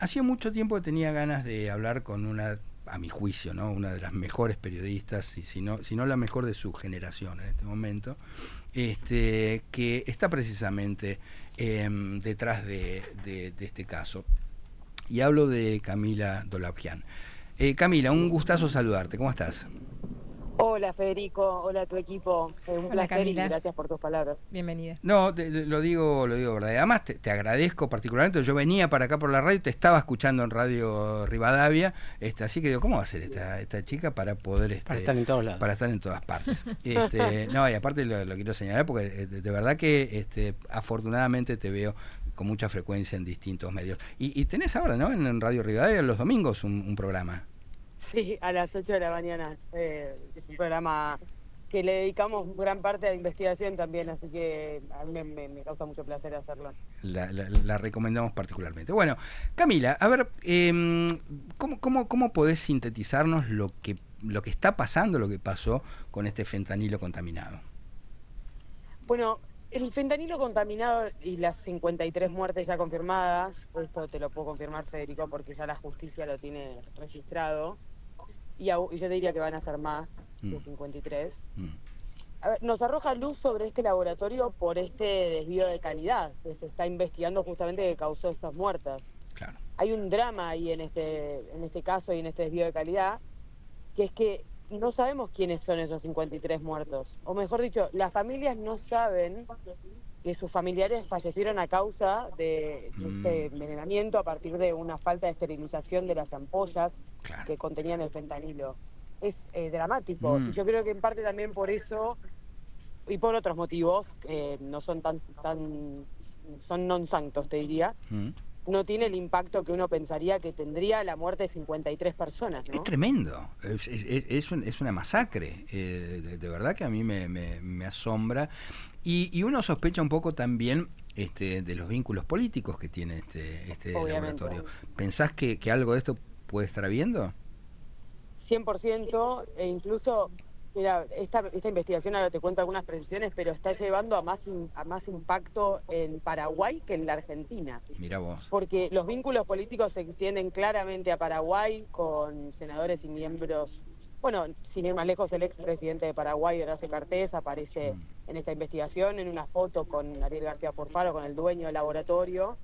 hacía mucho tiempo que tenía ganas de hablar con una, a mi juicio, ¿no? Una de las mejores periodistas, y si no la mejor de su generación en este momento, que está precisamente detrás de este caso. Y hablo de Camila Dolapian. Camila, un gustazo saludarte. ¿Cómo estás? Hola Federico, hola a tu equipo, un Hola placer y Camila, gracias por tus palabras. bienvenida. No, lo digo verdad. Además, te agradezco particularmente. Yo venía para acá por la radio, te estaba escuchando en Radio Rivadavia, así que digo, ¿cómo va a ser esta chica para poder Para estar en todos lados. para estar en todas partes? No, y aparte lo quiero señalar porque de verdad que afortunadamente te veo con mucha frecuencia en distintos medios. Y tenés ahora, ¿no? En Radio Rivadavia los domingos un programa. Sí, a las 8 de la mañana. Es un programa que le dedicamos gran parte a la investigación también, así que a mí me causa mucho placer hacerlo. La recomendamos particularmente. Bueno, Camila, a ver, ¿cómo podés sintetizarnos lo que está pasando, lo que pasó con este fentanilo contaminado? Bueno, el fentanilo contaminado y las 53 muertes ya confirmadas, esto te lo puedo confirmar Federico porque ya la justicia lo tiene registrado, y yo te diría que van a ser más de 53. A ver, nos arroja luz sobre este laboratorio por este desvío de calidad que se está investigando justamente que causó estas muertes. Claro. Hay un drama ahí en este caso y en este desvío de calidad, que es que no sabemos quiénes son esos 53 muertos. O mejor dicho, las familias no saben que sus familiares fallecieron a causa de este envenenamiento a partir de una falta de esterilización de las ampollas Claro. que contenían el fentanilo. Es dramático. Y yo creo que en parte también por eso y por otros motivos, no son son non santos, te diría, no tiene el impacto que uno pensaría que tendría la muerte de 53 personas, ¿no? Es tremendo, es una masacre, de verdad que a mí me asombra, y uno sospecha un poco también de los vínculos políticos que tiene este laboratorio. ¿Pensás que algo de esto puede estar habiendo? 100%, e incluso, mira, esta investigación, ahora te cuento algunas precisiones, pero está llevando a más impacto en Paraguay que en la Argentina. Mirá vos. Porque los vínculos políticos se extienden claramente a Paraguay con senadores y miembros. Bueno, sin ir más lejos, el expresidente de Paraguay, Horacio Cartes, aparece en esta investigación en una foto con Ariel García Porfaro, con el dueño del laboratorio,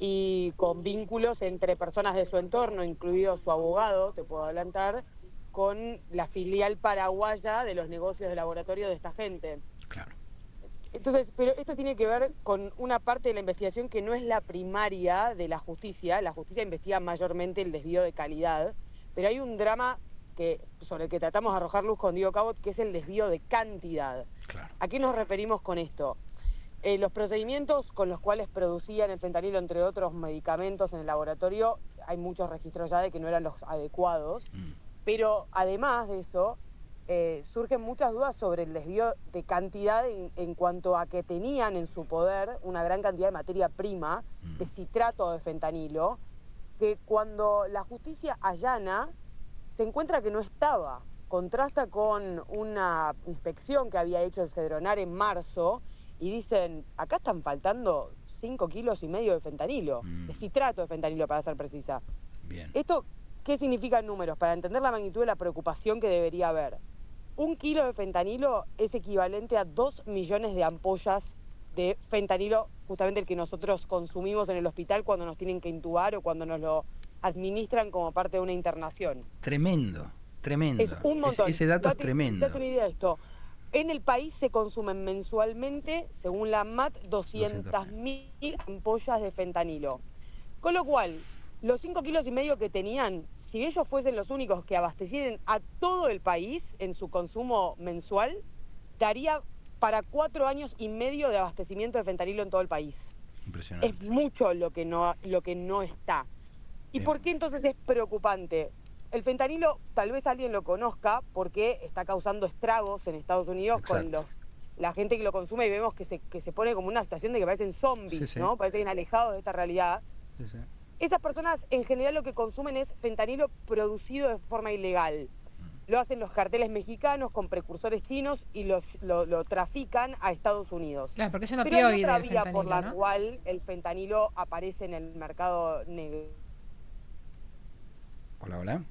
y con vínculos entre personas de su entorno, incluido su abogado, te puedo adelantar, con la filial paraguaya de los negocios de laboratorio de esta gente. Claro. Entonces, pero esto tiene que ver con una parte de la investigación que no es la primaria de la justicia. La justicia investiga mayormente el desvío de calidad, pero hay un drama sobre el que tratamos de arrojar luz con Diego Cabot, que es el desvío de cantidad. Claro. ¿A qué nos referimos con esto? Los procedimientos con los cuales producían el fentanilo, entre otros medicamentos en el laboratorio, hay muchos registros ya de que no eran los adecuados, pero además de eso, surgen muchas dudas sobre el desvío de cantidad en cuanto a que tenían en su poder una gran cantidad de materia prima, de citrato de fentanilo, que cuando la justicia allana, se encuentra que no estaba. Contrasta con una inspección que había hecho el Cedronar en marzo, y dicen, acá están faltando 5,5 kilos de fentanilo, de citrato de fentanilo para ser precisa. Bien. ¿Esto qué significa en números? Para entender la magnitud de la preocupación que debería haber. 1 kilo de fentanilo es equivalente a 2 millones de ampollas de fentanilo, justamente el que nosotros consumimos en el hospital cuando nos tienen que intubar o cuando nos lo administran como parte de una internación. Tremendo, tremendo. Es un montón. Ese dato es tremendo. Date una idea de esto. En el país se consumen mensualmente, según la ANMAT, 200.000 ampollas de fentanilo. Con lo cual, los 5,5 kilos que tenían, si ellos fuesen los únicos que abastecieran a todo el país en su consumo mensual, daría para 4 años y medio de abastecimiento de fentanilo en todo el país. Impresionante. Es mucho lo que no está. ¿Y Bien. por qué entonces es preocupante? El fentanilo, tal vez alguien lo conozca porque está causando estragos en Estados Unidos. Exacto. Con la gente que lo consume, y vemos que se pone como una situación de que parecen zombies, Sí, sí. ¿no? Parecen alejados de esta realidad. Sí, sí. Esas personas en general lo que consumen es fentanilo producido de forma ilegal. Lo hacen los carteles mexicanos con precursores chinos y lo trafican a Estados Unidos. Claro, porque es un Pero hay opioide otra el vía por fentanilo, la ¿no? cual el fentanilo aparece en el mercado negro. Hola, hola.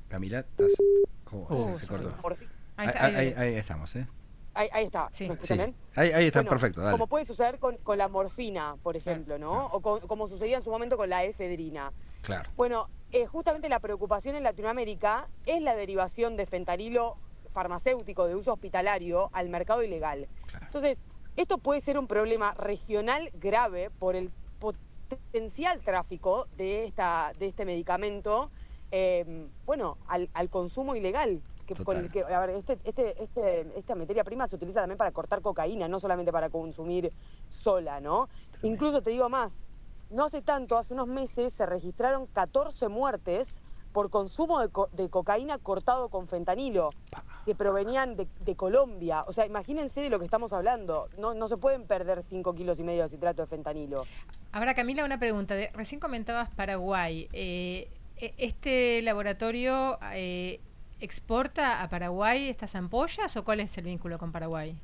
Camila, ¿estás? Se cortó. Ahí estamos, ¿eh? Ahí está. Sí. ¿Me escuchan bien? Ahí está, Bueno, perfecto, dale. como puede suceder con la morfina, por ejemplo, ¿no? O como sucedía en su momento con la efedrina. Claro. Bueno, justamente la preocupación en Latinoamérica es la derivación de fentanilo farmacéutico de uso hospitalario al mercado ilegal. Claro. Entonces, esto puede ser un problema regional grave por el potencial tráfico de este medicamento, al consumo ilegal. A ver, esta materia prima se utiliza también para cortar cocaína, no solamente para consumir sola, ¿no? Tremendo. Incluso te digo más, no hace tanto, hace unos meses se registraron 14 muertes por consumo de cocaína cortado con fentanilo, que provenían de Colombia. O sea, imagínense de lo que estamos hablando. No se pueden perder 5,5 kilos de citrato de fentanilo. Ahora, Camila, una pregunta. Recién comentabas Paraguay. ¿Este laboratorio exporta a Paraguay estas ampollas o cuál es el vínculo con Paraguay?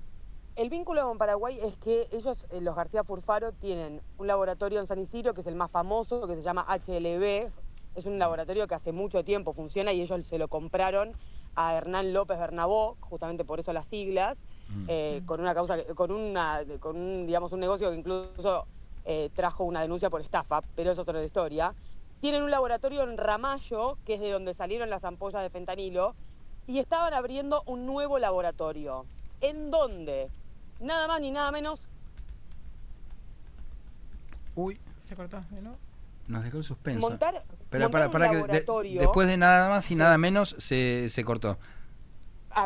El vínculo con Paraguay es que ellos, los García Furfaro, tienen un laboratorio en San Isidro que es el más famoso, que se llama HLB. Es un laboratorio que hace mucho tiempo funciona y ellos se lo compraron a Hernán López Bernabó, justamente por eso las siglas, con una causa, digamos, un negocio que incluso trajo una denuncia por estafa, pero eso es otra historia. Tienen un laboratorio en Ramallo, que es de donde salieron las ampollas de fentanilo, y estaban abriendo un nuevo laboratorio. ¿En dónde? Nada más ni nada menos. Uy, ¿Se cortó? ¿No? nos dejó el suspenso. Montar Pero un para que laboratorio. después de nada más y nada menos se cortó.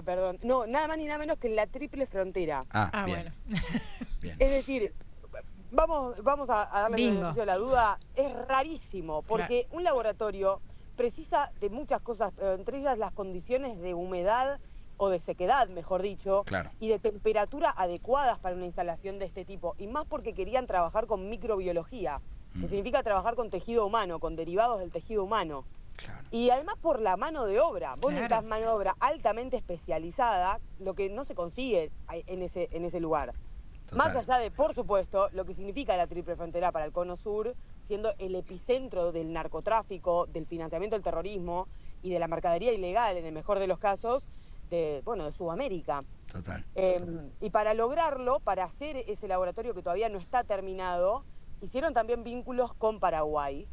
Perdón. No, nada más ni nada menos que en la Triple Frontera. Bien. Bueno. Bien. Es decir, vamos a darle el Bingo. beneficio de la duda. Es rarísimo, porque Claro. un laboratorio precisa de muchas cosas, pero entre ellas las condiciones de humedad o de sequedad, mejor dicho, Claro. y de temperatura adecuadas para una instalación de este tipo. Y más porque querían trabajar con microbiología, que significa trabajar con tejido humano, con derivados del tejido humano. Claro. Y además por la mano de obra. Vos Claro. necesitas mano de obra altamente especializada, lo que no se consigue en ese lugar. Total. Más allá de, por supuesto, lo que significa la Triple Frontera para el Cono Sur, siendo el epicentro del narcotráfico, del financiamiento del terrorismo y de la mercadería ilegal, en el mejor de los casos, de Sudamérica. Total. Y para lograrlo, para hacer ese laboratorio que todavía no está terminado, hicieron también vínculos con Paraguay.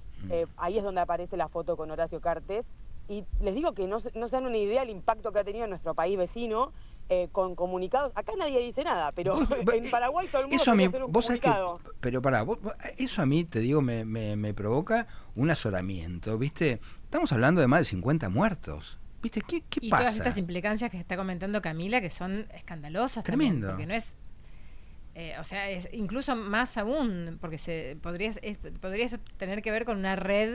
Ahí es donde aparece la foto con Horacio Cartes. Y les digo que no se dan una idea del impacto que ha tenido en nuestro país vecino, con comunicados. Acá nadie dice nada, pero en Paraguay todo el mundo puede hacer un comunicado. Pero pará, eso a mí, te digo, me provoca un azoramiento, ¿viste? Estamos hablando de más de 50 muertos. ¿Viste? ¿Qué Y pasa? todas estas implicancias que está comentando Camila, que son escandalosas. Tremendo. También, porque no es... o sea, es incluso más aún, porque podría eso tener que ver con una red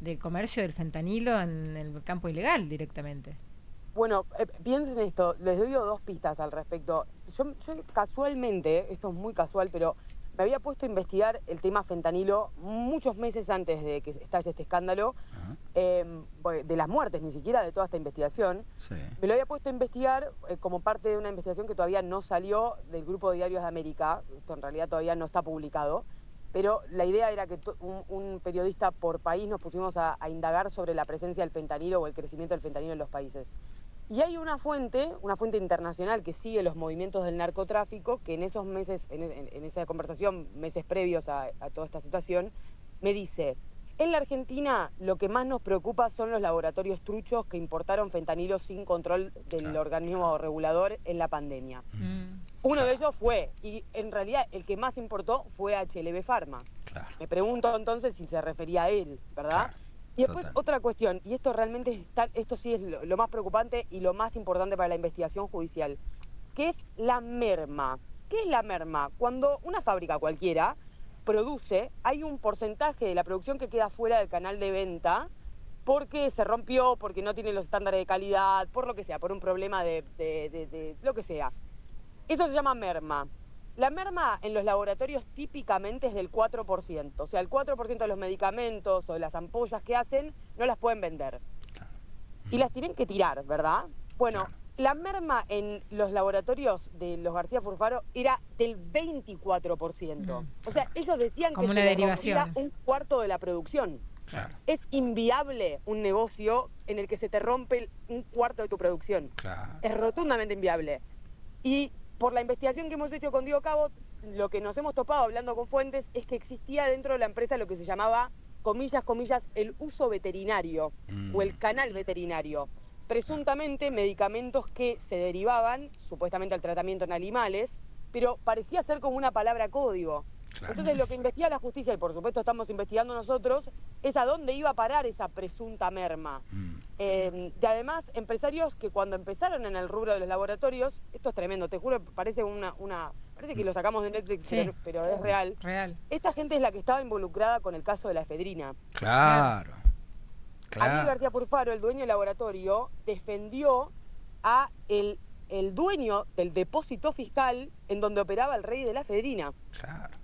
de comercio del fentanilo en el campo ilegal directamente. Bueno, piensen esto, les doy 2 pistas al respecto. Yo casualmente, esto es muy casual, pero me había puesto a investigar el tema fentanilo muchos meses antes de que estalle este escándalo, de las muertes, ni siquiera de toda esta investigación. Sí. Me lo había puesto a investigar como parte de una investigación que todavía no salió del Grupo de Diarios de América. Esto en realidad todavía no está publicado. Pero la idea era que un periodista por país nos pusimos a indagar sobre la presencia del fentanilo o el crecimiento del fentanilo en los países. Y hay una fuente internacional que sigue los movimientos del narcotráfico, que en esos meses, en esa conversación, meses previos a toda esta situación, me dice: en la Argentina lo que más nos preocupa son los laboratorios truchos que importaron fentanilo sin control del organismo regulador en la pandemia. Uno de ellos fue, y en realidad el que más importó fue HLB Pharma. Claro. Me pregunto entonces si se refería a él, ¿verdad? Claro. Y después Total. otra cuestión, y esto realmente esto sí es lo más preocupante y lo más importante para la investigación judicial, que es la merma. ¿Qué es la merma? Cuando una fábrica cualquiera produce, hay un porcentaje de la producción que queda fuera del canal de venta porque se rompió, porque no tiene los estándares de calidad, por lo que sea, por un problema de lo que sea. Eso se llama merma. La merma en los laboratorios típicamente es del 4%. O sea, el 4% de los medicamentos o de las ampollas que hacen no las pueden vender. Claro. Y las tienen que tirar, ¿verdad? Bueno, Claro. La merma en los laboratorios de los García Furfaro era del 24%. O sea, ellos decían Como que una se les derivación. rompía un cuarto de la producción. Claro. Es inviable un negocio en el que se te rompe un cuarto de tu producción. Claro. Es rotundamente inviable. Y por la investigación que hemos hecho con Diego Cabo, lo que nos hemos topado hablando con fuentes es que existía dentro de la empresa lo que se llamaba, comillas, comillas, el uso veterinario o el canal veterinario. Presuntamente medicamentos que se derivaban, supuestamente al tratamiento en animales, pero parecía ser como una palabra código. Claro. Entonces lo que investiga la justicia, y por supuesto estamos investigando nosotros, es a dónde iba a parar esa presunta merma. Y además, empresarios que cuando empezaron en el rubro de los laboratorios, esto es tremendo, te juro, parece parece que lo sacamos de Netflix, Sí. pero es real. Real. Esta gente es la que estaba involucrada con el caso de la efedrina. Claro. Ariel García Furfaro, el dueño del laboratorio, defendió a el dueño del depósito fiscal en donde operaba el rey de la efedrina. Claro.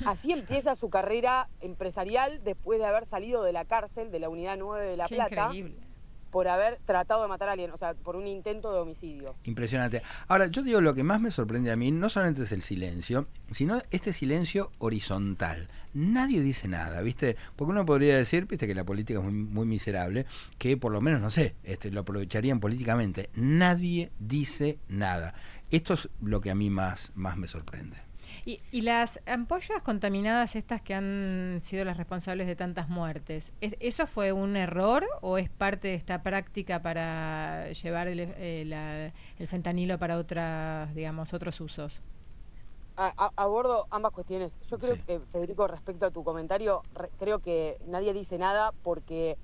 Así empieza su carrera empresarial después de haber salido de la cárcel de la Unidad 9 de La Qué Plata increíble. por haber tratado de matar a alguien, o sea, por un intento de homicidio. Impresionante. Ahora, yo digo, lo que más me sorprende a mí no solamente es el silencio, sino este silencio horizontal. Nadie dice nada, ¿viste? Porque uno podría decir, viste, que la política es muy, muy miserable, que por lo menos, no sé, lo aprovecharían políticamente. Nadie dice nada. Esto es lo que a mí más me sorprende. Y las ampollas contaminadas estas que han sido las responsables de tantas muertes, ¿eso fue un error o es parte de esta práctica para llevar el fentanilo para otros usos? Abordo ambas cuestiones. Yo creo Sí. que, Federico, respecto a tu comentario, creo que nadie dice nada porque,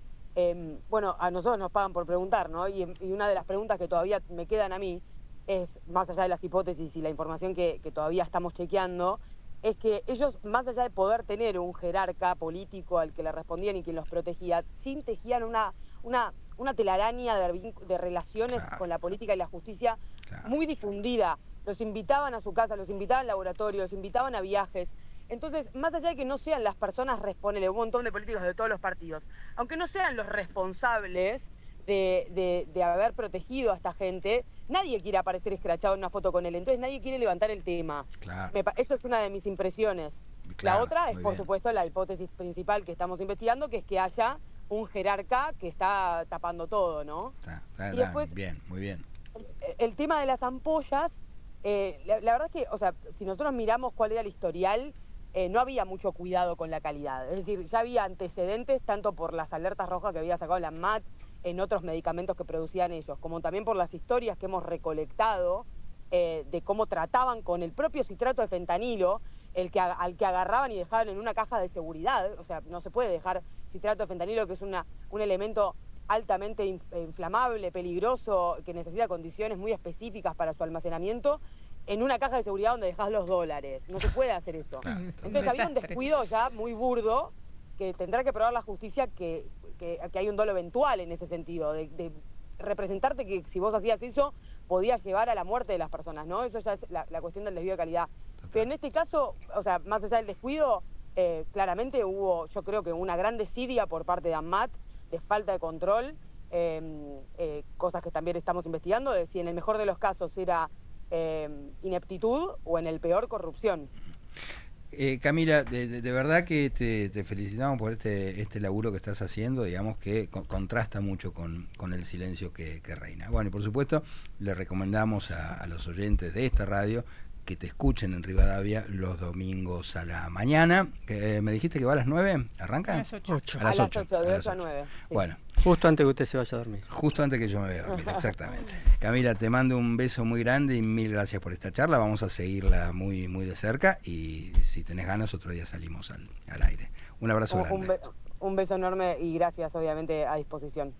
bueno, a nosotros nos pagan por preguntar, ¿no? Y una de las preguntas que todavía me quedan a mí es, más allá de las hipótesis y la información que todavía estamos chequeando, es que ellos, más allá de poder tener un jerarca político al que le respondían y quien los protegía, sí tejían una telaraña de relaciones Claro. con la política y la justicia Claro. muy difundida. Los invitaban a su casa, los invitaban al laboratorio, los invitaban a viajes. Entonces, más allá de que no sean las personas responsables, un montón de políticos de todos los partidos, aunque no sean los responsables de haber protegido a esta gente, nadie quiere aparecer escrachado en una foto con él, entonces nadie quiere levantar el tema. Claro. Eso es una de mis impresiones. Claro, la otra es, muy por bien. supuesto, la hipótesis principal que estamos investigando, que es que haya un jerarca que está tapando todo, ¿no? Y después, Bien, muy bien. el tema de las ampollas, la verdad es que, o sea, si nosotros miramos cuál era el historial, no había mucho cuidado con la calidad. Es decir, ya había antecedentes tanto por las alertas rojas que había sacado la ANMAT en otros medicamentos que producían ellos, como también por las historias que hemos recolectado de cómo trataban con el propio citrato de fentanilo, al que agarraban y dejaban en una caja de seguridad. O sea, no se puede dejar citrato de fentanilo, que es un elemento altamente inflamable, peligroso, que necesita condiciones muy específicas para su almacenamiento, en una caja de seguridad donde dejás los dólares. No se puede hacer eso. Claro. Entonces había un descuido ya muy burdo que tendrá que probar la justicia que hay un dolo eventual en ese sentido, de representarte que si vos hacías eso podías llevar a la muerte de las personas, ¿no? Eso ya es la cuestión del desvío de calidad. Total. Pero en este caso, o sea, más allá del descuido, claramente hubo, yo creo que una gran desidia por parte de ANMAT, de falta de control, cosas que también estamos investigando, de si en el mejor de los casos era ineptitud o en el peor corrupción. Camila, de verdad que te felicitamos por este laburo que estás haciendo, digamos que contrasta mucho con el silencio que reina. Bueno, y por supuesto le recomendamos a los oyentes de esta radio que te escuchen en Rivadavia los domingos a la mañana. ¿Me dijiste que va a las 9? ¿Arranca? A las 8. A las 8. De 8 a 9. Sí. Bueno, Justo antes que usted se vaya a dormir. justo antes que yo me vea dormir, exactamente. Camila, te mando un beso muy grande y mil gracias por esta charla. Vamos a seguirla muy, muy de cerca y si tenés ganas otro día salimos al aire. Un abrazo grande. Un beso enorme y gracias, obviamente, a disposición.